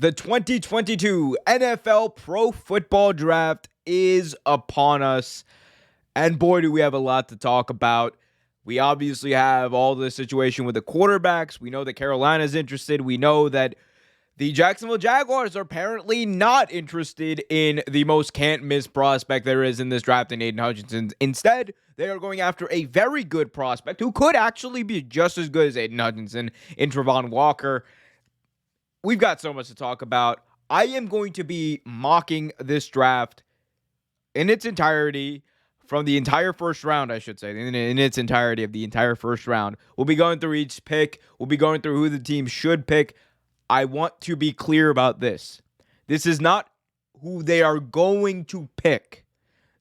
The 2022 NFL Pro Football Draft is upon us, and boy, do we have a lot to talk about. We obviously have all the situation with the quarterbacks. We know that Carolina's interested. We know that the Jacksonville Jaguars are apparently not interested in the most can't-miss prospect there is in this draft in Aiden Hutchinson. Instead, they are going after a very good prospect who could actually be just as good as Aiden Hutchinson in Travon Walker. We've got so much to talk about. I am going to be mocking this draft in its entirety, from the entire first round, I should say, in its entirety of the entire first round. We'll be going through each pick. We'll be going through who the team should pick. I want to be clear about this. This is not who they are going to pick.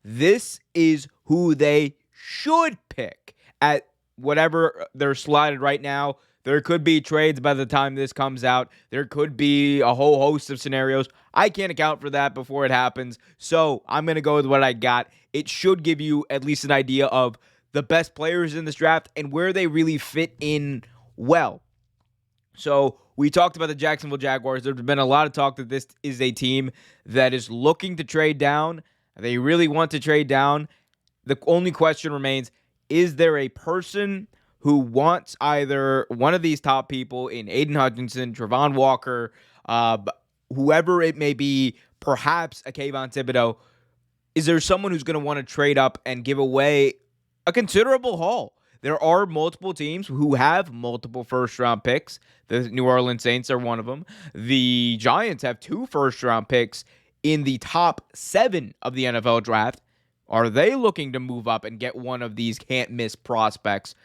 This is who they should pick at whatever they're slotted right now. There could be trades by the time this comes out. There could be a whole host of scenarios. I can't account for that before it happens. So I'm going to go with what I got. It should give you at least an idea of the best players in this draft and where they really fit in well. So we talked about the Jacksonville Jaguars. There's been a lot of talk that this is a team that is looking to trade down. They really want to trade down. The only question remains, is there a person who wants either one of these top people in Aiden Hutchinson, Travon Walker, whoever it may be, perhaps a Kayvon Thibodeau? Is there someone who's going to want to trade up and give away a considerable haul? There are multiple teams who have multiple first-round picks. The New Orleans Saints are one of them. The Giants have 2 first-round picks in the top 7 of the NFL draft. Are they looking to move up and get one of these can't-miss prospects?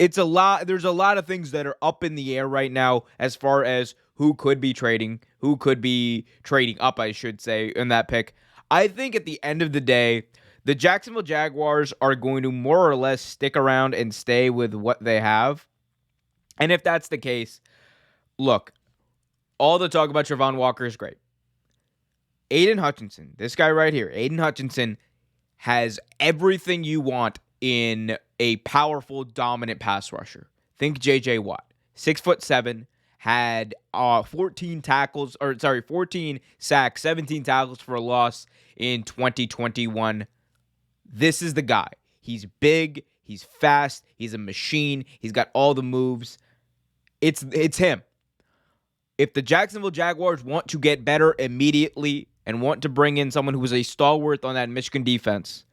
It's a lot. There's a lot of things that are up in the air right now as far as who could be trading up, I should say, in that pick. I think at the end of the day, the Jacksonville Jaguars are going to more or less stick around and stay with what they have. And if that's the case, look, all the talk about Travon Walker is great. Aiden Hutchinson, this guy right here, Aiden Hutchinson has everything you want in a powerful, dominant pass rusher. Think J.J. Watt, 6'7", had 14 sacks, 17 tackles for a loss in 2021. This is the guy. He's big, he's fast, he's a machine, he's got all the moves. It's him. If the Jacksonville Jaguars want to get better immediately and want to bring in someone who is a stalwart on that Michigan defense,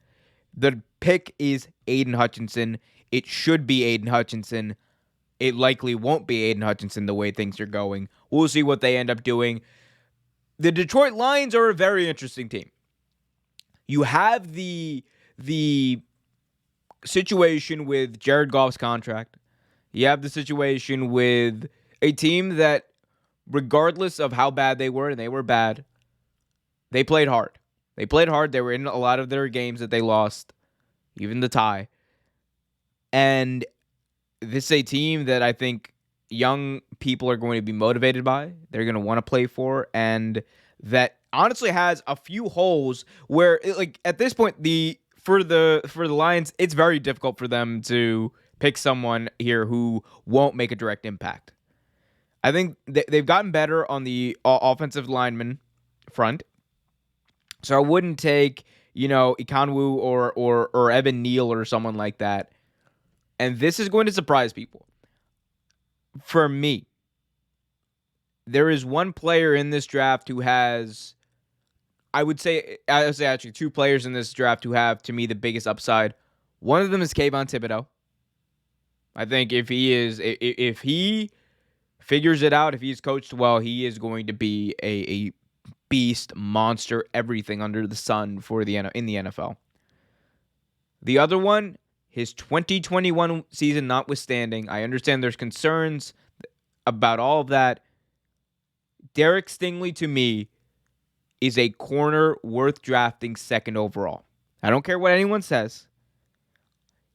the pick is Aiden Hutchinson. It should be Aiden Hutchinson. It likely won't be Aiden Hutchinson the way things are going. We'll see what they end up doing. The Detroit Lions are a very interesting team. You have the situation with Jared Goff's contract. You have the situation with a team that, regardless of how bad they were, and they were bad, they played hard. They played hard. They were in a lot of their games that they lost, even the tie. And this is a team that I think young people are going to be motivated by. They're going to want to play for, and that honestly has a few holes where, like, at this point, for the Lions, it's very difficult for them to pick someone here who won't make a direct impact. I think they've gotten better on the offensive lineman front. So I wouldn't take, Ikanwu or Evan Neal or someone like that. And this is going to surprise people. For me, there is one player in this draft who has, I would say actually 2 players in this draft who have, to me, the biggest upside. One of them is Kayvon Thibodeau. I think if he figures it out, if he's coached well, he is going to be a beast, monster, everything under the sun in the NFL. The other one, his 2021 season notwithstanding, I understand there's concerns about all of that. Derek Stingley, to me, is a corner worth drafting second overall. I don't care what anyone says.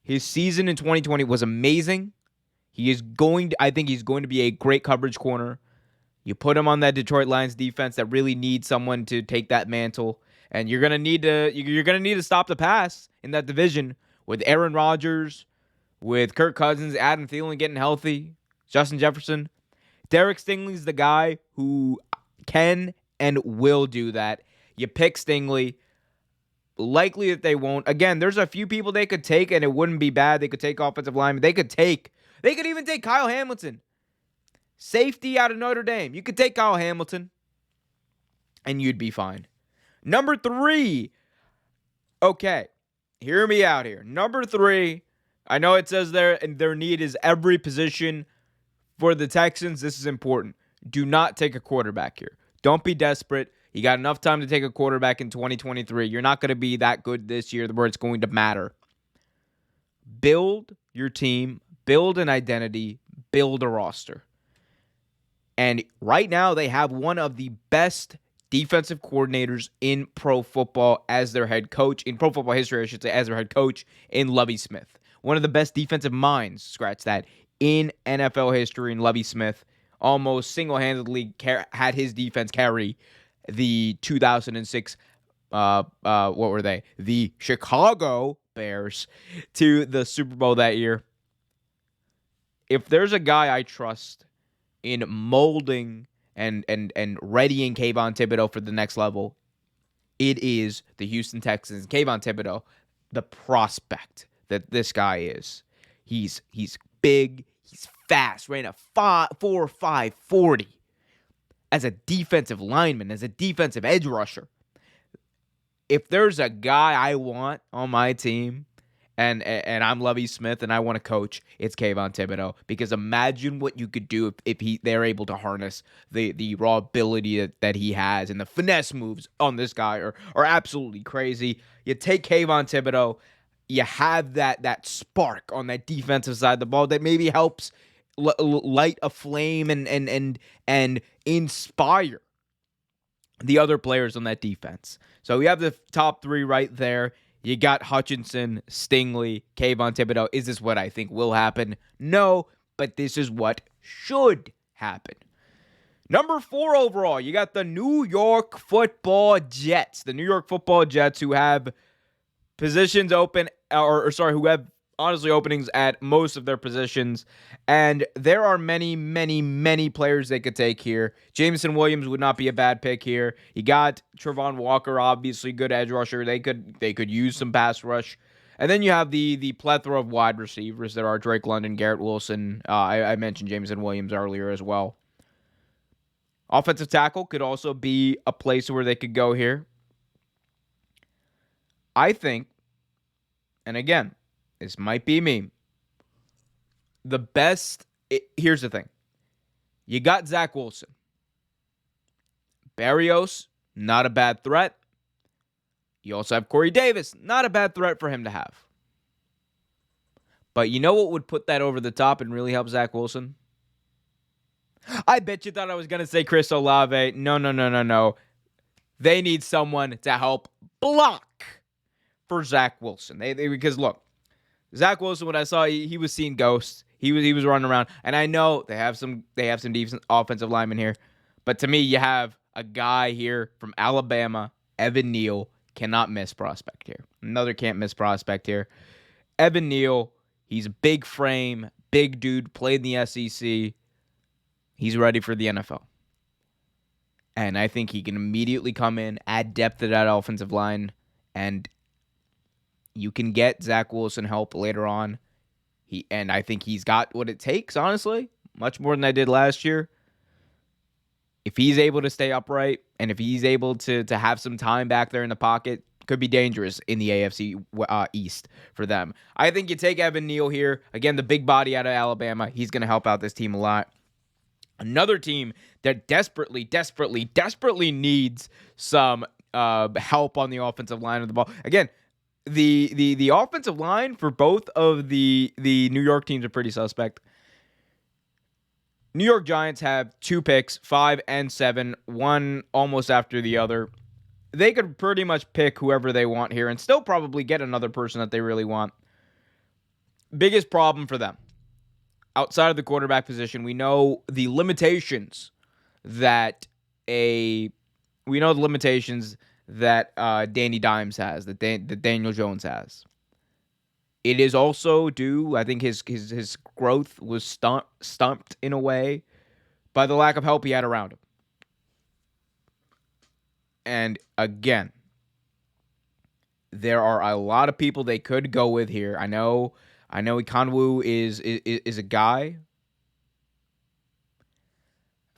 His season in 2020 was amazing. I think he's going to be a great coverage corner. You put him on that Detroit Lions defense that really needs someone to take that mantle, and you're gonna need to stop the pass in that division with Aaron Rodgers, with Kirk Cousins, Adam Thielen getting healthy, Justin Jefferson. Derek Stingley's the guy who can and will do that. You pick Stingley. Likely that they won't. Again, there's a few people they could take, and it wouldn't be bad. They could take offensive linemen. They could even take Kyle Hamilton. Safety out of Notre Dame. You could take Kyle Hamilton, and you'd be fine. Number 3. Okay, hear me out here. Number 3, I know it says their need is every position for the Texans. This is important. Do not take a quarterback here. Don't be desperate. You got enough time to take a quarterback in 2023. You're not going to be that good this year where it's going to matter. Build your team. Build an identity. Build a roster. And right now, they have one of the best defensive coordinators in pro football as their head coach. In pro football history, I should say, as their head coach in Lovie Smith. One of the best defensive minds, scratch that, in NFL history in Lovie Smith. Almost single-handedly had his defense carry the 2006, what were they? The Chicago Bears to the Super Bowl that year. If there's a guy I trust in molding and readying Kayvon Thibodeau for the next level, it is the Houston Texans. Kayvon Thibodeau, the prospect that this guy is. He's big, he's fast, ran a 4.5 40. As a defensive lineman, as a defensive edge rusher. If there's a guy I want on my team, and I'm Lovie Smith and I want to coach, it's Kayvon Thibodeau. Because imagine what you could do if they're able to harness the raw ability that he has, and the finesse moves on this guy are absolutely crazy. You take Kayvon Thibodeau, you have that spark on that defensive side of the ball that maybe helps light a flame and inspire the other players on that defense. So we have the top 3 right there. You got Hutchinson, Stingley, Kayvon Thibodeau. Is this what I think will happen? No, but this is what should happen. Number 4 overall, you got the New York Football Jets. The New York Football Jets, who have positions open, who have honestly openings at most of their positions. And there are many, many, many players they could take here. Jameson Williams would not be a bad pick here. You got Trevon Walker, obviously good edge rusher. They could use some pass rush. And then you have the plethora of wide receivers that are Drake London, Garrett Wilson. I mentioned Jameson Williams earlier as well. Offensive tackle could also be a place where they could go here. I think, and again, this might be me, here's the thing. You got Zach Wilson. Berrios, not a bad threat. You also have Corey Davis, not a bad threat for him to have. But you know what would put that over the top and really help Zach Wilson? I bet you thought I was going to say Chris Olave. No. They need someone to help block for Zach Wilson. Because look, Zach Wilson, when I saw he was seeing ghosts. He was running around. And I know they have some decent offensive linemen here. But to me, you have a guy here from Alabama, Evan Neal, cannot miss prospect here. Another can't miss prospect here. Evan Neal, he's a big frame, big dude, played in the SEC. He's ready for the NFL. And I think he can immediately come in, add depth to that offensive line, and you can get Zach Wilson help later on. And I think he's got what it takes, honestly, much more than I did last year. If he's able to stay upright, and if he's able to have some time back there in the pocket, could be dangerous in the AFC East for them. I think you take Evan Neal here. Again, the big body out of Alabama. He's going to help out this team a lot. Another team that desperately needs some help on the offensive line of the ball. Again, the offensive line for both of the New York teams are pretty suspect. New York Giants have 2 picks, 5 and 7, one almost after the other. They could pretty much pick whoever they want here and still probably get another person that they really want. Biggest problem for them. Outside of the quarterback position, we know the limitations that Danny Dimes has, that Daniel Jones has. It is also due, I think his growth was stumped in a way by the lack of help he had around him. And again, there are a lot of people they could go with here. I know Ikonwu is a guy.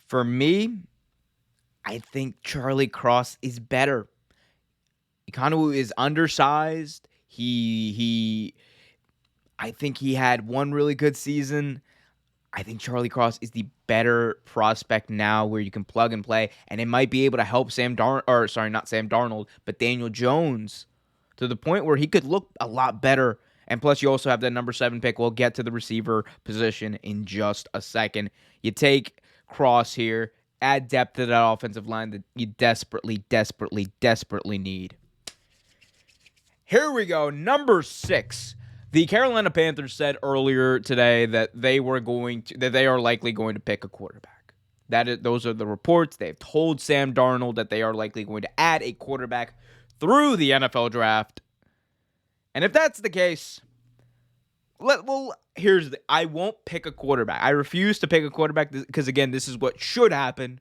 For me, I think Charlie Cross is better. Ikonwu is undersized. I think he had one really good season. I think Charlie Cross is the better prospect now where you can plug and play, and it might be able to help not Sam Darnold, but Daniel Jones to the point where he could look a lot better. And plus, you also have that number 7 pick. We'll get to the receiver position in just a second. You take Cross here, add depth to that offensive line that you desperately, desperately, desperately need. Here we go, number 6. The Carolina Panthers said earlier today that they are likely going to pick a quarterback. Those are the reports. They've told Sam Darnold that they are likely going to add a quarterback through the NFL draft. And if that's the case, I won't pick a quarterback. I refuse to pick a quarterback because, again, this is what should happen.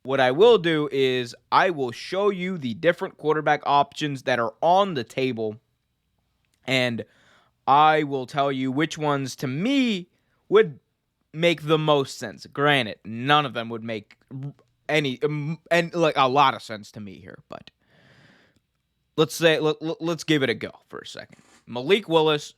What I will do is I will show you the different quarterback options that are on the table, and I will tell you which ones to me would make the most sense. Granted, none of them would make a lot of sense to me here, but let's give it a go for a second. Malik Willis,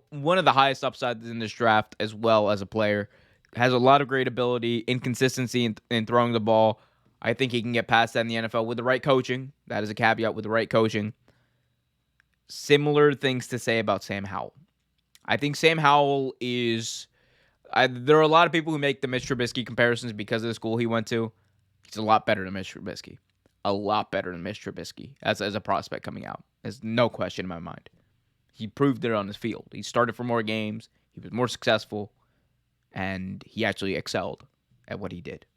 one of the highest upsides in this draft as well as a player, has a lot of great ability, inconsistency in throwing the ball. I think he can get past that in the NFL with the right coaching. That is a caveat, with the right coaching. Similar things to say about Sam Howell. I think Sam Howell is... there are a lot of people who make the Mitch Trubisky comparisons because of the school he went to. He's a lot better than Mitch Trubisky. A lot better than Mitch Trubisky as a prospect coming out. There's no question in my mind. He proved it on his field. He started for more games. He was more successful. And he actually excelled at what he did.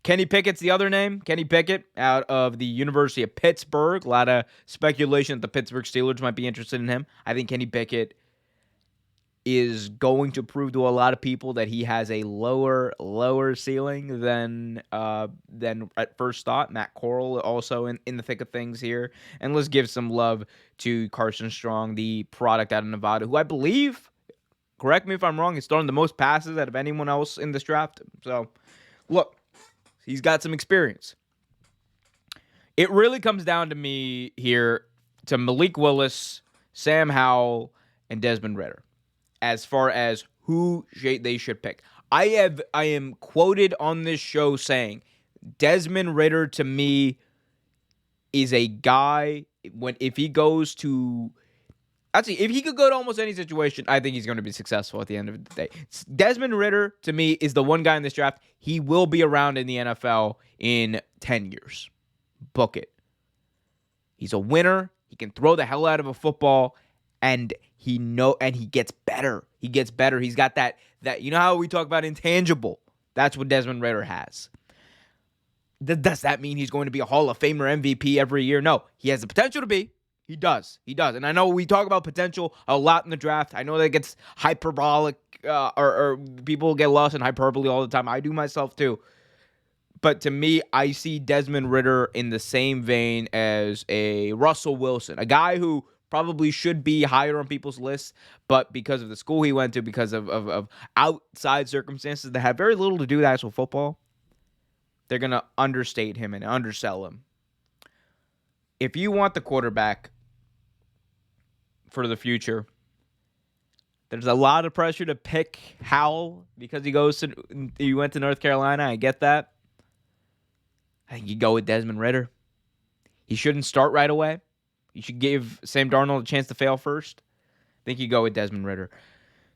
Kenny Pickett's the other name. Kenny Pickett out of the University of Pittsburgh. A lot of speculation that the Pittsburgh Steelers might be interested in him. I think Kenny Pickett is going to prove to a lot of people that he has a lower ceiling than at first thought. Matt Corral also in the thick of things here. And let's give some love to Carson Strong, the product out of Nevada, who I believe, correct me if I'm wrong, he's thrown the most passes out of anyone else in this draft. So, look, he's got some experience. It really comes down to me here to Malik Willis, Sam Howell, and Desmond Redder as far as who they should pick. I am quoted on this show saying Desmond Redder to me is a guy if he goes to... Actually, if he could go to almost any situation, I think he's going to be successful at the end of the day. Desmond Redder, to me, is the one guy in this draft. He will be around in the NFL in 10 years. Book it. He's a winner. He can throw the hell out of a football, and he gets better. He gets better. He's got that you know how we talk about intangible? That's what Desmond Redder has. Does that mean he's going to be a Hall of Famer MVP every year? No. He has the potential to be. He does. And I know we talk about potential a lot in the draft. I know that gets hyperbolic or people get lost in hyperbole all the time. I do myself too. But to me, I see Desmond Redder in the same vein as a Russell Wilson, a guy who probably should be higher on people's lists, but because of the school he went to, because of outside circumstances that have very little to do with actual football, they're going to understate him and undersell him. If you want the quarterback for the future, there's a lot of pressure to pick Howell because he went to North Carolina. I get that. I think you go with Desmond Redder. He shouldn't start right away. You should give Sam Darnold a chance to fail first. I think you go with Desmond Redder.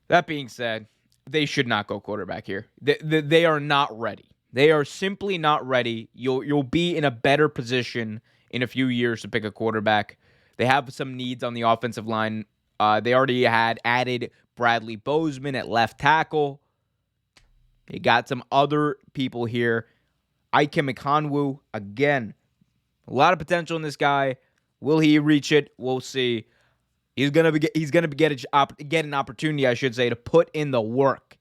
That being said, they should not go quarterback here. They are not ready. They are simply not ready. You'll be in a better position in a few years to pick a quarterback. They have some needs on the offensive line. They already had added Bradley Bozeman at left tackle. They got some other people here. Ikem Ekwonu, again, a lot of potential in this guy. Will he reach it? We'll see. He's gonna get an opportunity, I should say, to put in the work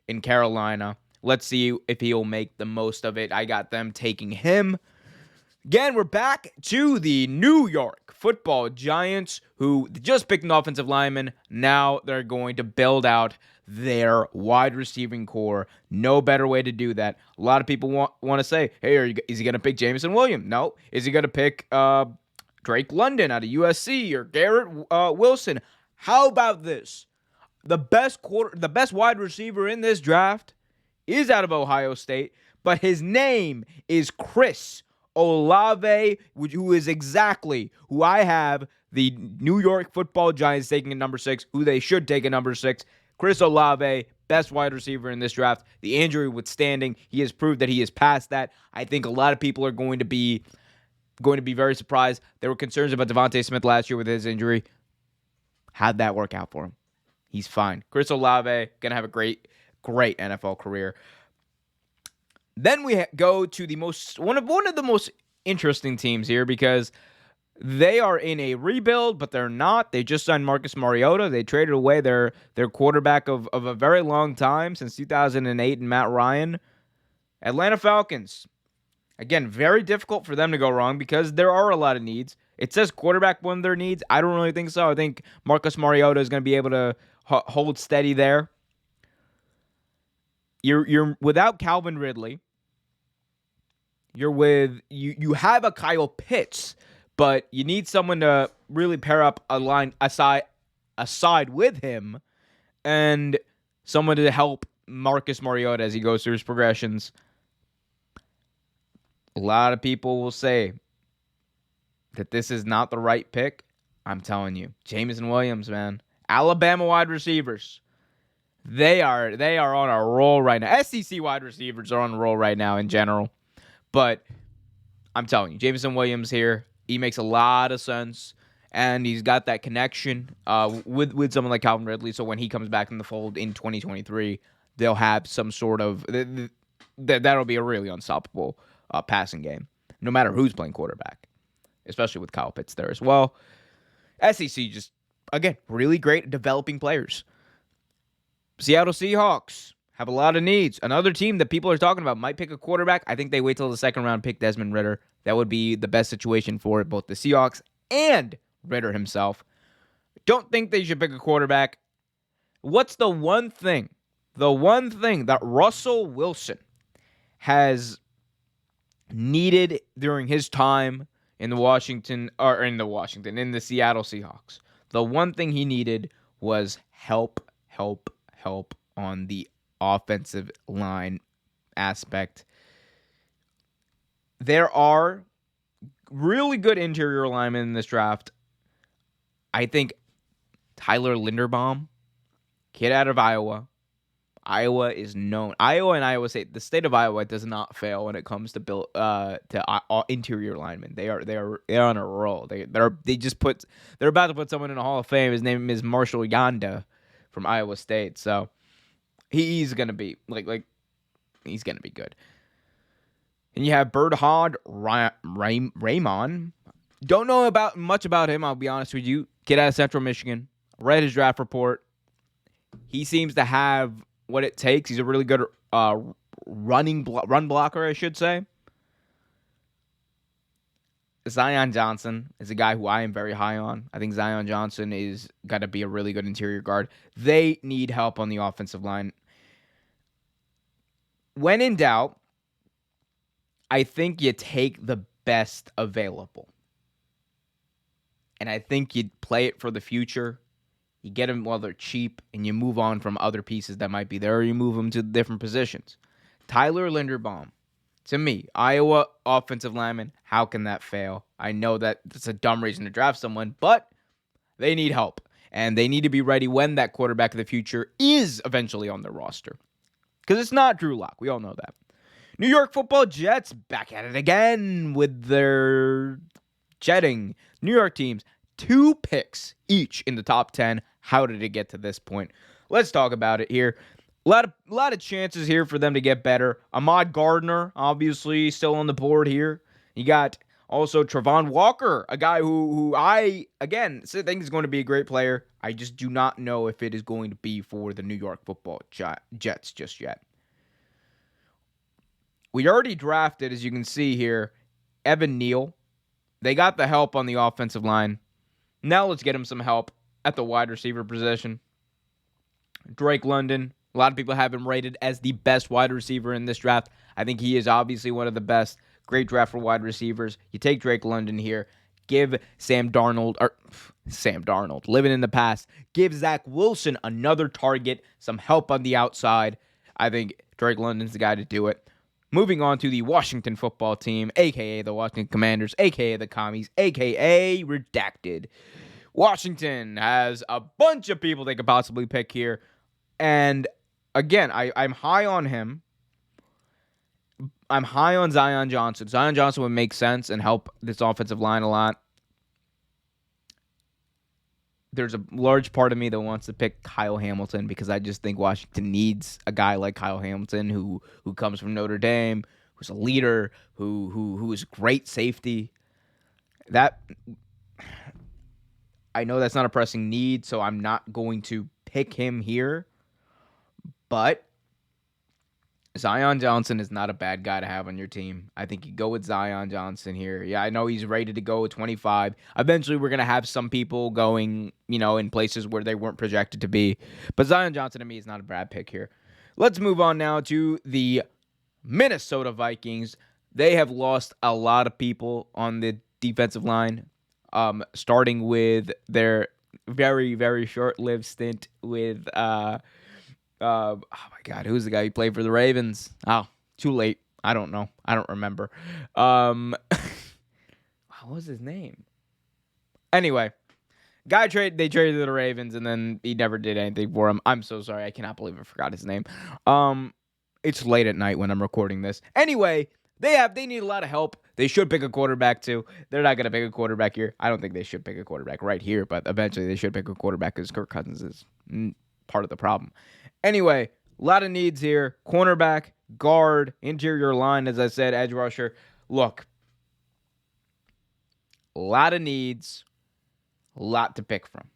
in Carolina. Let's see if he'll make the most of it. I got them taking him. Again, we're back to the New York Football Giants, who just picked an offensive lineman. Now they're going to build out their wide receiving core. No better way to do that. A lot of people want to say, hey, is he going to pick Jameson Williams? No. Is he going to pick Drake London out of USC or Garrett Wilson? How about this? The best wide receiver in this draft is out of Ohio State, but his name is Chris Olave, who is exactly who I have the New York Football Giants taking at number 6, who they should take at number 6. Chris Olave, best wide receiver in this draft. The injury withstanding, he has proved that he is past that. I think a lot of people are going to be very surprised. There were concerns about Devontae Smith last year with his injury. How'd that work out for him? He's fine. Chris Olave, going to have a great NFL career. Then we go to one of the most interesting teams here, because they are in a rebuild, but they're not. They just signed Marcus Mariota. They traded away their quarterback of a very long time, since 2008, and Matt Ryan. Atlanta Falcons. Again, very difficult for them to go wrong because there are a lot of needs. It says quarterback one of their needs. I don't really think so. I think Marcus Mariota is going to be able to hold steady there. You're without Calvin Ridley. You have a Kyle Pitts, but you need someone to really pair up a line aside with him, and someone to help Marcus Mariota as he goes through his progressions. A lot of people will say that this is not the right pick. I'm telling you, Jameson Williams, man. Alabama wide receivers. They are on a roll right now. SEC wide receivers are on a roll right now in general. But I'm telling you, Jameson Williams here, he makes a lot of sense. And he's got that connection with someone like Calvin Ridley. So when he comes back in the fold in 2023, they'll have some sort of... That'll be a really unstoppable passing game, no matter who's playing quarterback, especially with Kyle Pitts there as well. SEC just, again, really great at developing players. Seattle Seahawks have a lot of needs. Another team that people are talking about might pick a quarterback. I think they wait till the second round, pick Desmond Redder. That would be the best situation for both the Seahawks and Redder himself. Don't think they should pick a quarterback. What's the one thing that Russell Wilson has needed during his time in the Seattle Seahawks? The one thing he needed was help on the offensive line aspect. There are really good interior linemen in this draft. I think Tyler Linderbaum, kid out of Iowa. Iowa is known. Iowa and Iowa State, the state of Iowa does not fail when it comes to interior linemen. They're on a roll. They're about to put someone in the Hall of Fame. His name is Marshall Yanda from Iowa State. So he's gonna be he's gonna be good. And you have Birdhod Raymond. Don't know much about him, I'll be honest with you. Kid out of Central Michigan. Read his draft report. He seems to have what it takes. He's a really good run blocker, I should say. Zion Johnson is a guy who I am very high on. I think Zion Johnson is got to be a really good interior guard. They need help on the offensive line. When in doubt, I think you take the best available. And I think you play it for the future. You get them while they're cheap, and you move on from other pieces that might be there, or you move them to different positions. Tyler Linderbaum, to me, Iowa offensive lineman, how can that fail? I know that it's a dumb reason to draft someone, but they need help, and they need to be ready when that quarterback of the future is eventually on their roster. Because it's not Drew Lock. We all know that. New York Football Jets back at it again with their jetting. New York teams, 2 picks each in the top 10. How did it get to this point? Let's talk about it here. A lot of chances here for them to get better. Ahmad Gardner, obviously, still on the board here. You got also Travon Walker, a guy who I, again, think is going to be a great player. I just do not know if it is going to be for the New York Football Jets just yet. We already drafted, as you can see here, Evan Neal. They got the help on the offensive line. Now let's get him some help at the wide receiver position. Drake London. A lot of people have him rated as the best wide receiver in this draft. I think he is obviously one of the best. Great draft for wide receivers. You take Drake London here. Give Sam Darnold, living in the past. Give Zach Wilson another target, some help on the outside. I think Drake London's the guy to do it. Moving on to the Washington football team, a.k.a. the Washington Commanders, a.k.a. the Commies, a.k.a. Redacted. Washington has a bunch of people they could possibly pick here. And again, I'm high on him. I'm high on Zion Johnson. Zion Johnson would make sense and help this offensive line a lot. There's a large part of me that wants to pick Kyle Hamilton because I just think Washington needs a guy like Kyle Hamilton who comes from Notre Dame, who's a leader, who is great safety. That I know that's not a pressing need, so I'm not going to pick him here. But Zion Johnson is not a bad guy to have on your team. I think you go with Zion Johnson here. Yeah, I know he's rated to go with 25. Eventually, we're going to have some people going, in places where they weren't projected to be. But Zion Johnson, to me, is not a bad pick here. Let's move on now to the Minnesota Vikings. They have lost a lot of people on the defensive line, starting with their very, very short-lived stint with oh my God, who's the guy who played for the Ravens? Oh, too late. I don't know. I don't remember. What was his name? Anyway, they traded to the Ravens, and then he never did anything for him. I'm so sorry. I cannot believe I forgot his name. It's late at night when I'm recording this. Anyway, they need a lot of help. They should pick a quarterback too. They're not going to pick a quarterback here. I don't think they should pick a quarterback right here, but eventually they should pick a quarterback because Kirk Cousins is part of the problem. Anyway, a lot of needs here. Cornerback, guard, interior line, as I said, edge rusher. Look, a lot of needs, a lot to pick from.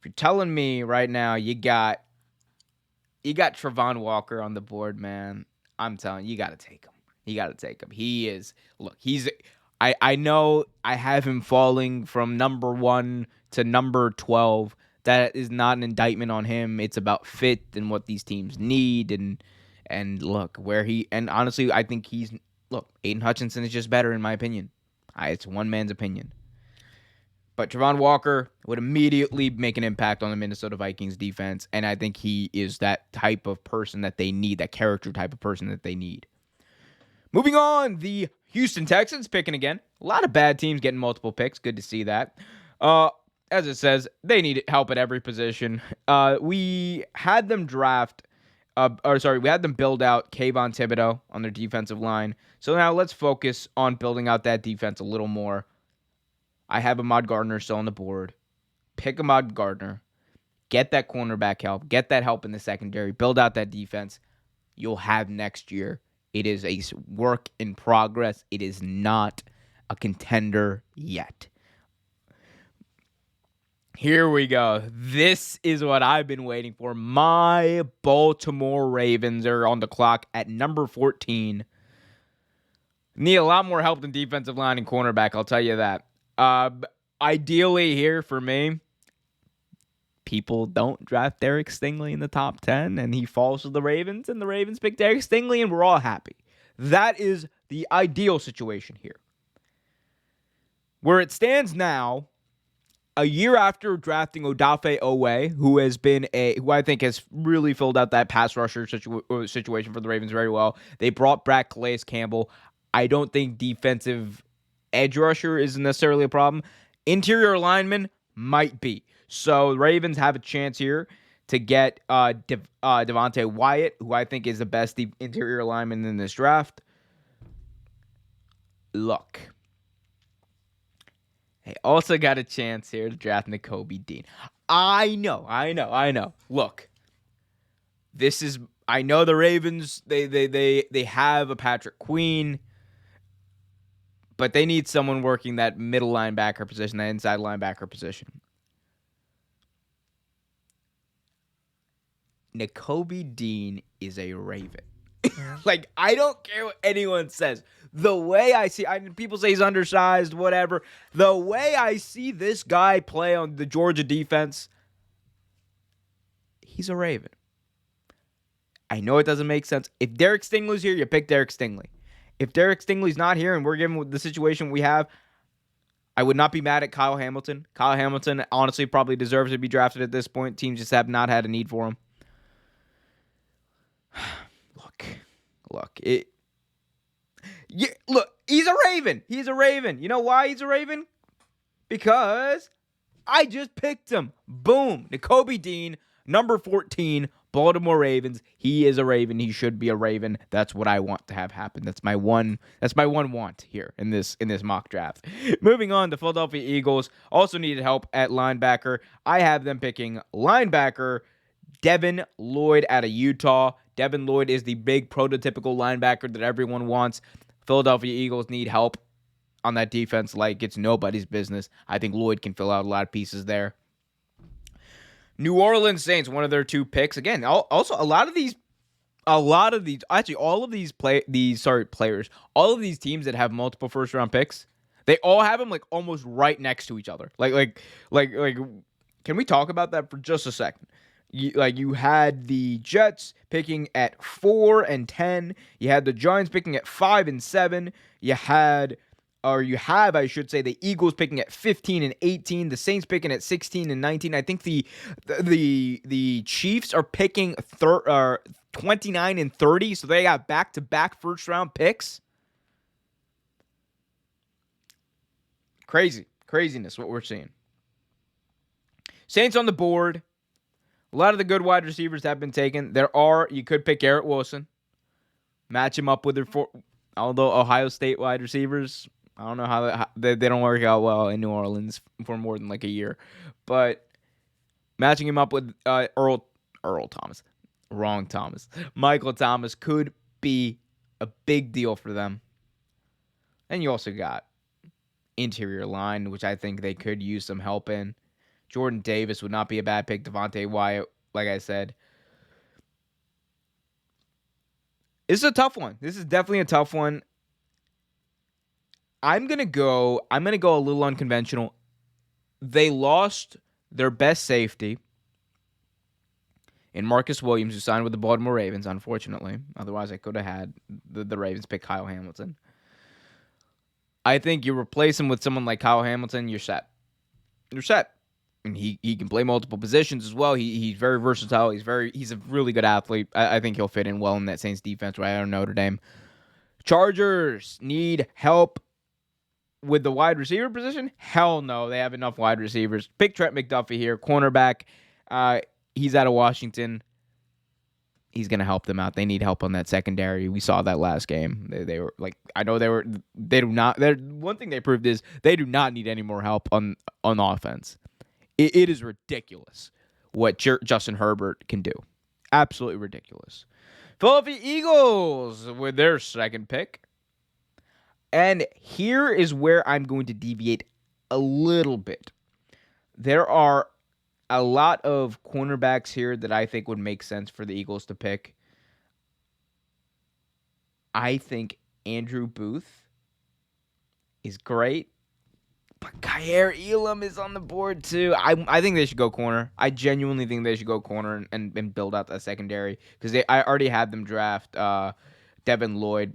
If you're telling me right now you got Travon Walker on the board, man, I'm telling you, you got to take him. You got to take him. I know I have him falling from number 1 to number 12. That is not an indictment on him. It's about fit and what these teams need and look and honestly I think Aiden Hutchinson is just better in my opinion. It's one man's opinion. But Travon Walker would immediately make an impact on the Minnesota Vikings defense, and I think he is that type of person that they need, that character type of person that they need. Moving on, the Houston Texans picking again. A lot of bad teams getting multiple picks. Good to see that. As it says, they need help at every position. We had them build out Kayvon Thibodeau on their defensive line. So now let's focus on building out that defense a little more. I have Ahmad Gardner still on the board. Pick Ahmad Gardner. Get that cornerback help. Get that help in the secondary. Build out that defense. You'll have next year. It is a work in progress. It is not a contender yet. Here we go. This is what I've been waiting for. My Baltimore Ravens are on the clock at number 14. Need a lot more help than defensive line and cornerback, I'll tell you that. Ideally here for me, people don't draft Derek Stingley in the top 10, and he falls to the Ravens, and the Ravens pick Derek Stingley, and we're all happy. That is the ideal situation here. Where it stands now, a year after drafting Odafe Owe, who I think has really filled out that pass rusher situation for the Ravens very well. They brought back Calais Campbell. I don't think defensive edge rusher is necessarily a problem. Interior lineman might be. So the Ravens have a chance here to get Devontae Wyatt, who I think is the best interior lineman in this draft. Look. They also got a chance here to draft Nakobe Dean. I know. Look, I know the Ravens, they have a Patrick Queen, but they need someone working that middle linebacker position, that inside linebacker position. Nakobe Dean is a Raven. Like, I don't care what anyone says. The way I see, people say he's undersized, whatever. The way I see this guy play on the Georgia defense, he's a Raven. I know it doesn't make sense. If Derek Stingley's here, you pick Derek Stingley. If Derek Stingley's not here and we're given the situation we have, I would not be mad at Kyle Hamilton. Kyle Hamilton honestly probably deserves to be drafted at this point. Teams just have not had a need for him. Look, he's a Raven. He's a Raven. You know why he's a Raven? Because I just picked him. Boom. Nakobe Dean, number 14, Baltimore Ravens. He is a Raven. He should be a Raven. That's what I want to have happen. That's my one want here in this mock draft. Moving on, the Philadelphia Eagles also needed help at linebacker. I have them picking linebacker Devin Lloyd out of Utah. Devin Lloyd is the big prototypical linebacker that everyone wants. Philadelphia Eagles need help on that defense like it's nobody's business. I think Lloyd can fill out a lot of pieces there. New Orleans Saints, one of their 2 picks. Again, also all of these players, all of these teams that have multiple first round picks, they all have them like almost right next to each other. Like, can we talk about that for just a second? You had the Jets picking at 4 and 10. You had the Giants picking at 5 and 7. You have, I should say, the Eagles picking at 15 and 18. The Saints picking at 16 and 19. I think the Chiefs are picking 29 and 30. So they got back-to-back first-round picks. Craziness what we're seeing. Saints on the board. A lot of the good wide receivers have been taken. You could pick Garrett Wilson, match him up with although Ohio State wide receivers, I don't know how they don't work out well in New Orleans for more than like a year. But matching him up with Michael Thomas could be a big deal for them. And you also got interior line, which I think they could use some help in. Jordan Davis would not be a bad pick. Devontae Wyatt, like I said. This is a tough one. This is definitely a tough one. I'm gonna go a little unconventional. They lost their best safety in Marcus Williams, who signed with the Baltimore Ravens, unfortunately. Otherwise, I could have had the Ravens pick Kyle Hamilton. I think you replace him with someone like Kyle Hamilton, you're set. You're set. And he can play multiple positions as well. He's very versatile. He's a really good athlete. I think he'll fit in well in that Saints defense right out of Notre Dame. Chargers need help with the wide receiver position? Hell no. They have enough wide receivers. Pick Trent McDuffie here, cornerback. He's out of Washington. He's going to help them out. They need help on that secondary. We saw that last game. They were like, they do not. One thing they proved is they do not need any more help on offense. It is ridiculous what Justin Herbert can do. Absolutely ridiculous. Philadelphia Eagles with their second pick. And here is where I'm going to deviate a little bit. There are a lot of cornerbacks here that I think would make sense for the Eagles to pick. I think Andrew Booth is great. But Kaiir Elam is on the board too. I think they should go corner. I genuinely think they should go corner and build out that secondary. Because I already had them draft Devin Lloyd.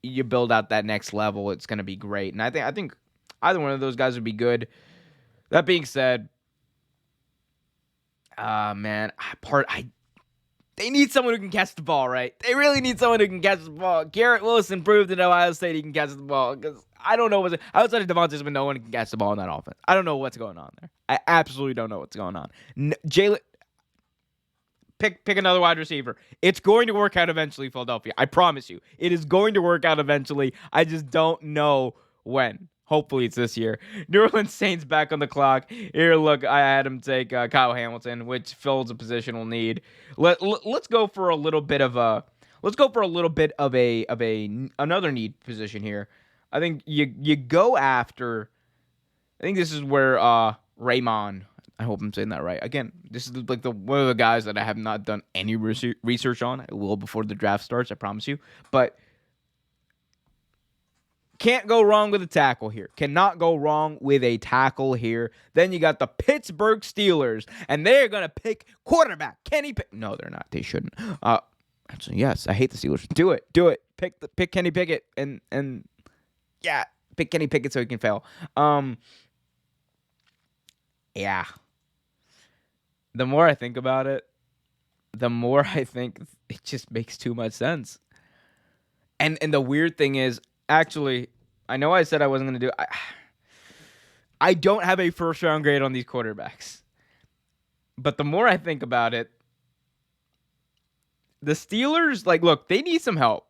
You build out that next level, it's going to be great. And I think either one of those guys would be good. That being said, they need someone who can catch the ball, right? They really need someone who can catch the ball. Garrett Wilson proved at Ohio State he can catch the ball. Because I don't know outside of Devontae Smith, no one can catch the ball in that offense. I don't know what's going on there. I absolutely don't know what's going on. Jalen, pick another wide receiver. It's going to work out eventually, Philadelphia. I promise you. It is going to work out eventually. I just don't know when. Hopefully it's this year. New Orleans Saints back on the clock. Here, look, I had him take Kyle Hamilton, which fills a positional need. Let's go for a little bit of another need position here. I think you go after. I think this is where Raymond I hope I'm saying that right. Again, this is like one of the guys that I have not done any research on. I will before the draft starts, I promise you. But can't go wrong with a tackle here. Cannot go wrong with a tackle here. Then you got the Pittsburgh Steelers, and they're going to pick quarterback Kenny Pickett. No, they're not. They shouldn't. Actually, yes, I hate the Steelers. Do it. Pick Kenny Pickett, and yeah, pick Kenny Pickett so he can fail. Yeah. The more I think about it, the more I think it just makes too much sense. And the weird thing is, actually, I know I said I wasn't going to do it. I don't have a first-round grade on these quarterbacks. But the more I think about it, the Steelers, look, they need some help.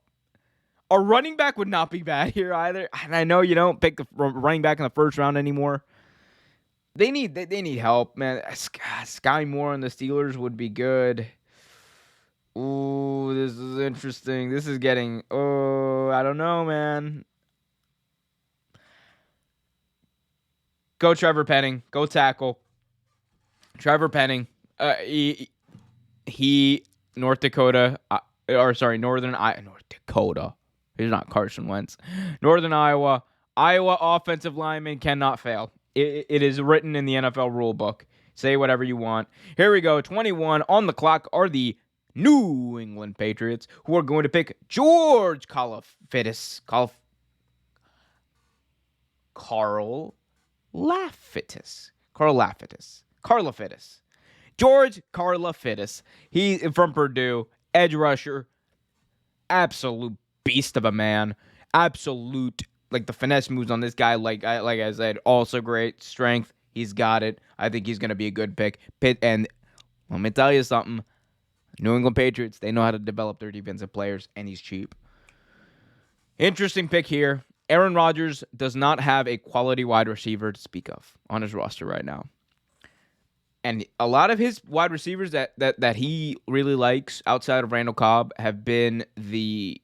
A running back would not be bad here either. And I know you don't pick the running back in the first round anymore. They need help, man. Sky Moore on the Steelers would be good. Ooh, this is interesting. This is getting, I don't know, man. Go Trevor Penning. Go tackle. Trevor Penning. North Dakota. North Dakota. He's not Carson Wentz. Northern Iowa. Iowa offensive lineman cannot fail. It is written in the NFL rule book. Say whatever you want. Here we go. 21 on the clock are the New England Patriots, who are going to pick George Karlaftis. George Karlaftis. He from Purdue, edge rusher, absolute beast of a man. Absolute, the finesse moves on this guy, like I said, also great strength. He's got it. I think he's going to be a good pick. And let me tell you something. New England Patriots, they know how to develop their defensive players, and he's cheap. Interesting pick here. Aaron Rodgers does not have a quality wide receiver to speak of on his roster right now. And a lot of his wide receivers that he really likes outside of Randall Cobb have been the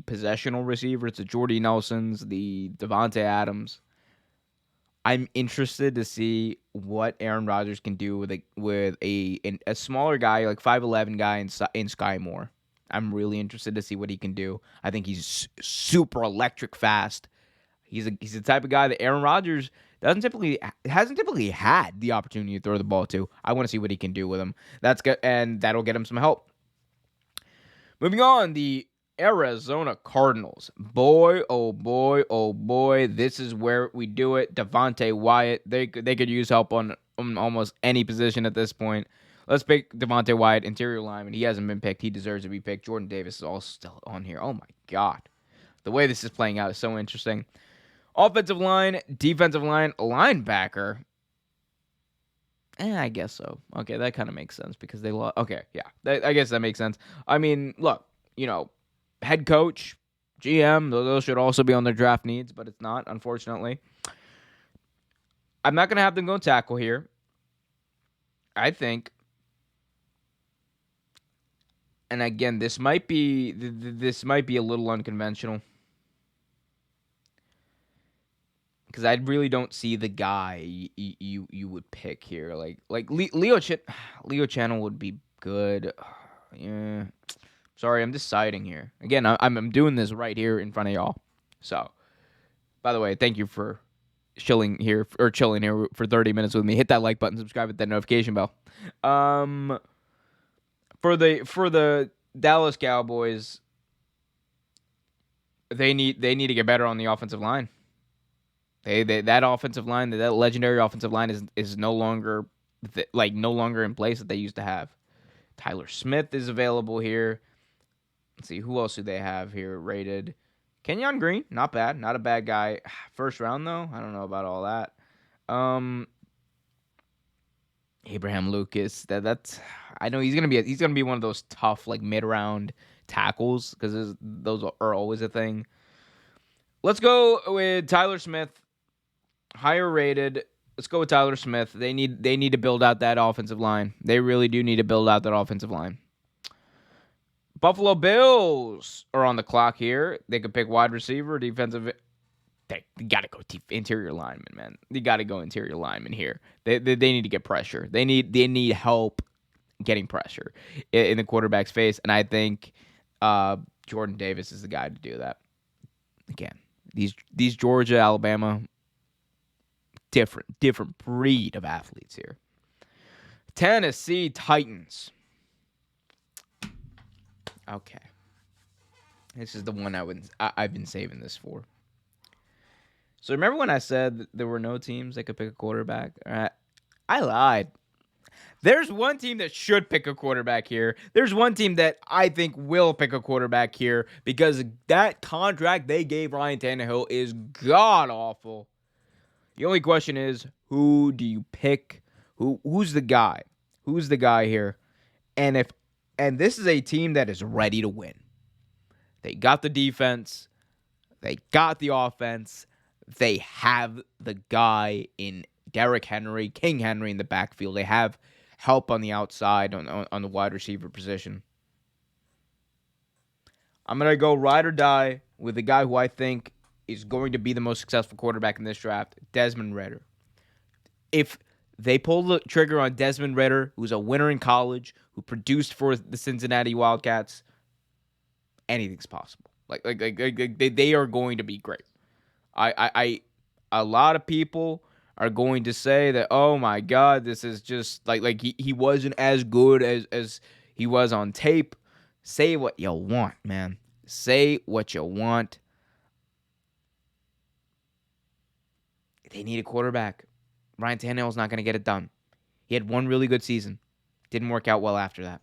possessional receivers, the Jordy Nelsons, the Devontae Adams. I'm interested to see what Aaron Rodgers can do with a smaller guy, 5'11" guy in Sky Moore. I'm really interested to see what he can do. I think he's super electric fast. He's the type of guy that Aaron Rodgers hasn't typically had the opportunity to throw the ball to. I want to see what he can do with him. That's good, and that'll get him some help. Moving on, the Arizona Cardinals. Boy, oh boy, this is where we do it. Devontae Wyatt, they could use help on almost any position at this point. Let's pick Devontae Wyatt, interior lineman. He hasn't been picked. He deserves to be picked. Jordan Davis is also still on here. Oh my God. The way this is playing out is so interesting. Offensive line, defensive line, linebacker. I guess so. Okay, that kind of makes sense because they lost. Okay, yeah. I guess that makes sense. I mean, look, head coach, GM, those should also be on their draft needs, but it's not, unfortunately. I'm not going to have them go tackle here. I think, and again, this might be a little unconventional, because I really don't see the guy you would pick here. Like Leo Channel would be good. Yeah. Sorry, I'm deciding here. Again, I'm doing this right here in front of y'all. So, by the way, thank you for chilling here for 30 minutes with me. Hit that like button, subscribe, hit that notification bell. For the Dallas Cowboys, they need to get better on the offensive line. That offensive line, that legendary offensive line is no longer in place that they used to have. Tyler Smith is available here. Let's see, who else do they have here rated? Kenyon Green, not bad. Not a bad guy. First round, though? I don't know about all that. Abraham Lucas. That's I know he's gonna be one of those tough, mid-round tackles, because those are always a thing. Let's go with Tyler Smith. Higher rated. Let's go with Tyler Smith. They need to build out that offensive line. They really do need to build out that offensive line. Buffalo Bills are on the clock here. They could pick wide receiver, defensive they got to go interior lineman, man. They got to go interior lineman here. They need to get pressure. They need help getting pressure in the quarterback's face, and I think Jordan Davis is the guy to do that. Again, these Georgia, Alabama, different breed of athletes here. Tennessee Titans. Okay. This is the one I've been saving this for. So remember when I said that there were no teams that could pick a quarterback? All right. I lied. There's one team that should pick a quarterback here. There's one team that I think will pick a quarterback here because that contract they gave Ryan Tannehill is god-awful. The only question is, who do you pick? Who's the guy? Who's the guy here? And this is a team that is ready to win. They got the defense. They got the offense. They have the guy in Derrick Henry, King Henry in the backfield. They have help on the outside on the wide receiver position. I'm going to go ride or die with the guy who I think is going to be the most successful quarterback in this draft, Desmond Redder. If they pull the trigger on Desmond Redder, who's a winner in college, who produced for the Cincinnati Wildcats, anything's possible. Like they are going to be great. A lot of people are going to say that, oh my God, this is just like he wasn't as good as he was on tape. Say what you want, man. Say what you want. They need a quarterback. Ryan Tannehill's not going to get it done. He had one really good season. Didn't work out well after that.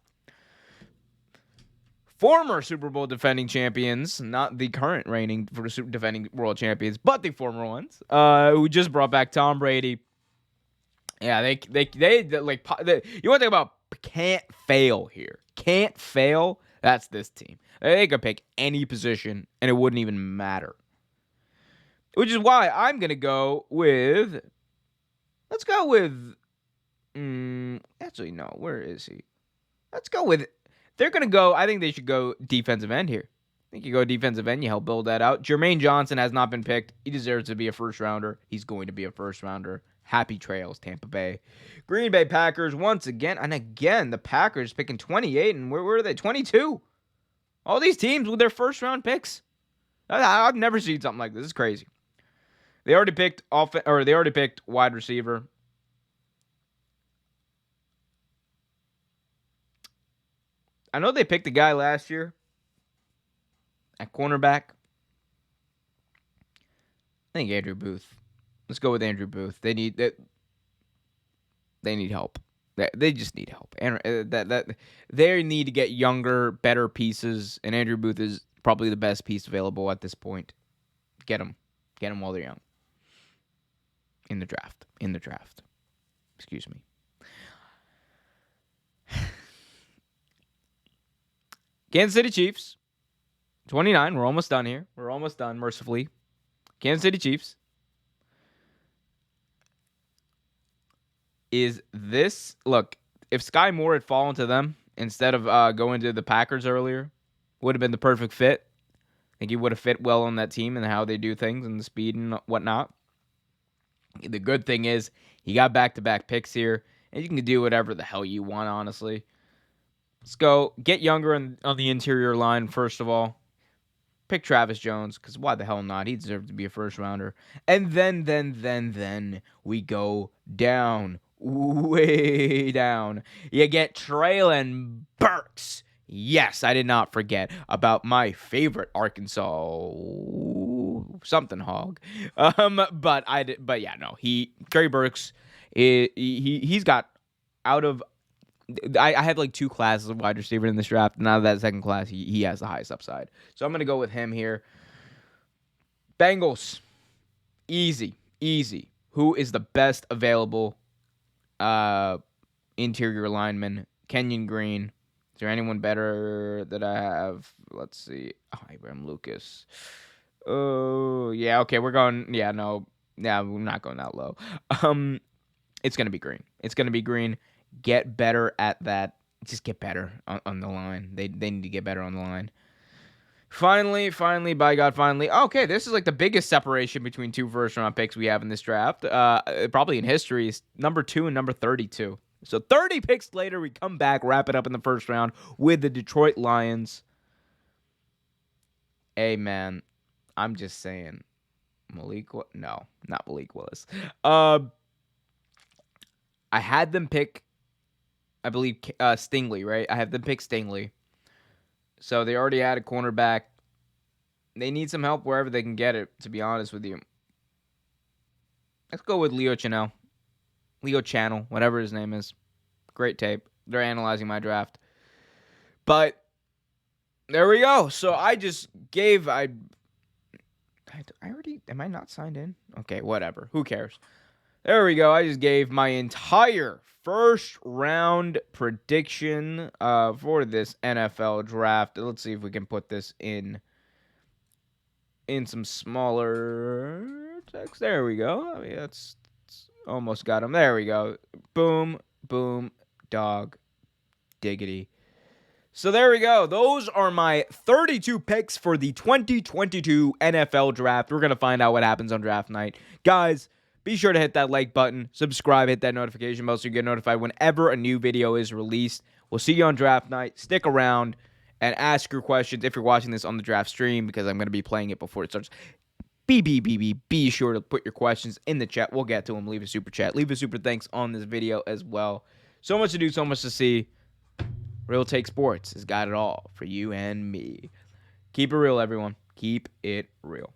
Former Super Bowl defending champions, not the current reigning for defending world champions, but the former ones, who just brought back Tom Brady. Yeah, they you want to think about can't fail here. Can't fail. That's this team. They could pick any position, and it wouldn't even matter. Which is why I'm going to go with... Let's go with... actually, no. Where is he? Let's go with... They're going to go... I think they should go defensive end here. I think you go defensive end. You help build that out. Jermaine Johnson has not been picked. He deserves to be a first-rounder. He's going to be a first-rounder. Happy trails, Tampa Bay. Green Bay Packers once again. And again, the Packers picking 28. And where are they? 22. All these teams with their first-round picks. I've never seen something like this. It's crazy. They already picked wide receiver. I know they picked a guy last year at cornerback. I think Andrew Booth. Let's go with Andrew Booth. They need help. They just need help. And they need to get younger, better pieces. And Andrew Booth is probably the best piece available at this point. Get him while they're young. In the draft. Excuse me. Kansas City Chiefs. 29. We're almost done here. We're almost done, mercifully. Kansas City Chiefs. Is this... Look, if Sky Moore had fallen to them instead of going to the Packers earlier, would have been the perfect fit. I think he would have fit well on that team and how they do things and the speed and whatnot. The good thing is he got back-to-back picks here, and you can do whatever the hell you want, honestly. Let's go get younger on the interior line, first of all. Pick Travis Jones, because why the hell not? He deserved to be a first-rounder. And then we go down, way down. You get Treylon Burks. Yes, I did not forget about my favorite Arkansas something hog. But yeah, no. Trey Burks, he's got out of... I had like two classes of wide receiver in this draft, and out of that second class, he has the highest upside. So I'm going to go with him here. Bengals. Easy. Who is the best available interior lineman? Kenyon Green. Is there anyone better that I have? Let's see. Oh, Abraham Lucas. Oh, yeah, okay, we're going... Yeah, no. Yeah, we're not going that low. It's going to be Green. Get better at that. Just get better on the line. They need to get better on the line. Finally, by God, finally. Okay, this is like the biggest separation between two first-round picks we have in this draft. Probably in history. Is number 2 and number 32. So 30 picks later, we come back, wrap it up in the first round with the Detroit Lions. Hey, man, I'm just saying. No, not Malik Willis. I had them pick, I believe, Stingley, right? I have them pick Stingley. So they already had a cornerback. They need some help wherever they can get it, to be honest with you. Let's go with Leo Chanel, whatever his name is. Great tape. They're analyzing my draft. But there we go. So I just gave, am I not signed in? Okay, whatever. Who cares? There we go. I just gave my entire first round prediction for this NFL draft. Let's see if we can put this in some smaller text. There we go. I mean, that's almost got him. There we go. Boom, boom, dog, diggity. So there we go. Those are my 32 picks for the 2022 NFL draft. We're going to find out what happens on draft night. Guys, be sure to hit that like button, subscribe, hit that notification bell so you get notified whenever a new video is released. We'll see you on draft night. Stick around and ask your questions if you're watching this on the draft stream, because I'm going to be playing it before it starts. Be sure to put your questions in the chat. We'll get to them. Leave a super chat. Leave a super thanks on this video as well. So much to do, so much to see. Real Take Sports has got it all for you and me. Keep it real, everyone. Keep it real.